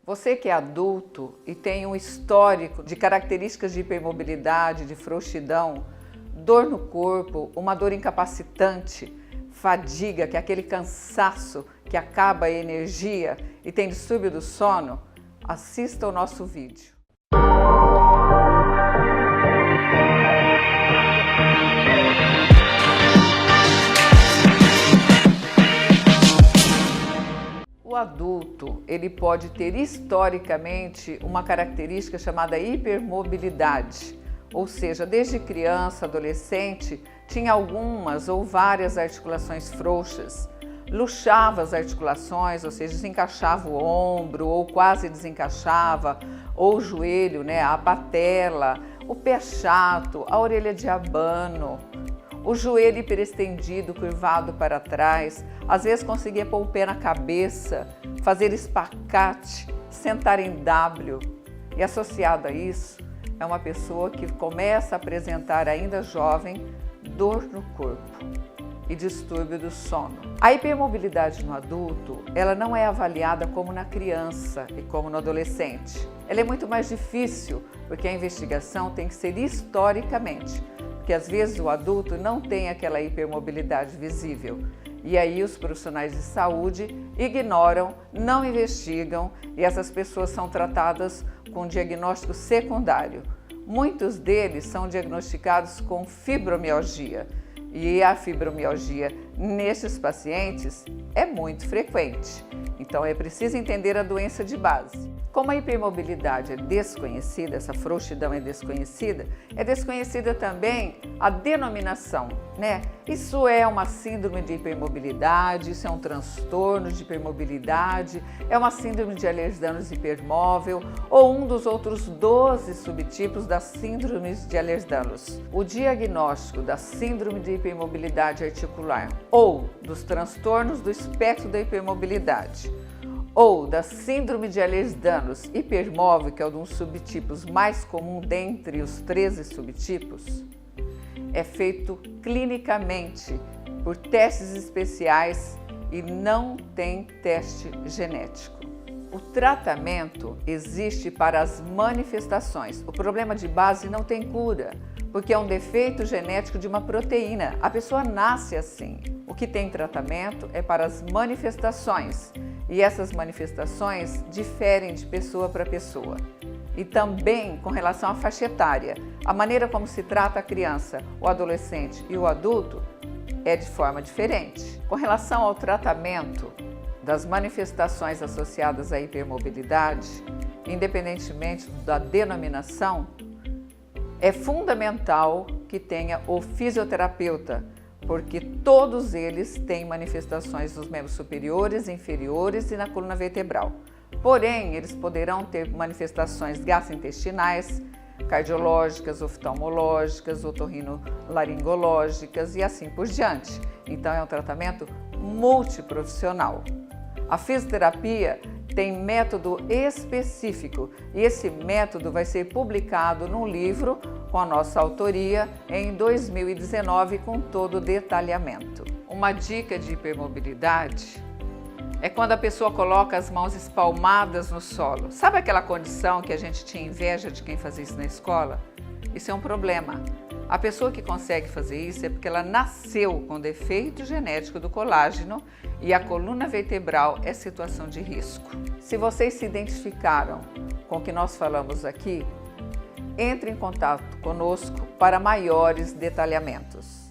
Você que é adulto e tem um histórico de características de hipermobilidade, de frouxidão, dor no corpo, uma dor incapacitante, fadiga, que é aquele cansaço que acaba a energia e tem distúrbio do sono, assista o nosso vídeo. O adulto, ele pode ter historicamente uma característica chamada hipermobilidade, ou seja, desde criança, adolescente, tinha algumas ou várias articulações frouxas, luxava as articulações, ou seja, desencaixava o ombro ou quase desencaixava, ou o joelho, a patela, o pé chato, a orelha de abano, o joelho hiperestendido, curvado para trás, às vezes conseguia pôr o pé na cabeça, fazer espacate, sentar em W. E associado a isso, é uma pessoa que começa a apresentar ainda jovem dor no corpo e distúrbio do sono. A hipermobilidade no adulto, ela não é avaliada como na criança e como no adolescente. Ela é muito mais difícil, porque a investigação tem que ser historicamente, porque às vezes o adulto não tem aquela hipermobilidade visível. E aí os profissionais de saúde ignoram, não investigam e essas pessoas são tratadas com diagnóstico secundário. Muitos deles são diagnosticados com fibromialgia. E a fibromialgia nesses pacientes é muito frequente. Então é preciso entender a doença de base. Como a hipermobilidade é desconhecida, essa frouxidão é desconhecida também a denominação, Isso é uma síndrome de hipermobilidade, isso é um transtorno de hipermobilidade, é uma síndrome de Ehlers-Danlos hipermóvel ou um dos outros 12 subtipos das síndromes de Ehlers-Danlos. O diagnóstico da síndrome de hipermobilidade articular ou dos transtornos do espectro da hipermobilidade ou da síndrome de Ehlers-Danlos hipermóvel, que é um dos subtipos mais comum dentre os 13 subtipos, é feito clinicamente por testes especiais e não tem teste genético. O tratamento existe para as manifestações. O problema de base não tem cura, porque é um defeito genético de uma proteína. A pessoa nasce assim. O que tem tratamento é para as manifestações. E essas manifestações diferem de pessoa para pessoa. E também com relação à faixa etária. A maneira como se trata a criança, o adolescente e o adulto é de forma diferente. Com relação ao tratamento das manifestações associadas à hipermobilidade, independentemente da denominação, é fundamental que tenha o fisioterapeuta, porque todos eles têm manifestações nos membros superiores, inferiores e na coluna vertebral. Porém, eles poderão ter manifestações gastrointestinais, cardiológicas, oftalmológicas, otorrinolaringológicas e assim por diante. Então, é um tratamento multiprofissional. A fisioterapia tem método específico e esse método vai ser publicado num livro com a nossa autoria em 2019 com todo o detalhamento. Uma dica de hipermobilidade é quando a pessoa coloca as mãos espalmadas no solo. Sabe aquela condição que a gente tinha inveja de quem fazia isso na escola? Isso é um problema. A pessoa que consegue fazer isso é porque ela nasceu com defeito genético do colágeno e a coluna vertebral é situação de risco. Se vocês se identificaram com o que nós falamos aqui, entre em contato conosco para maiores detalhamentos.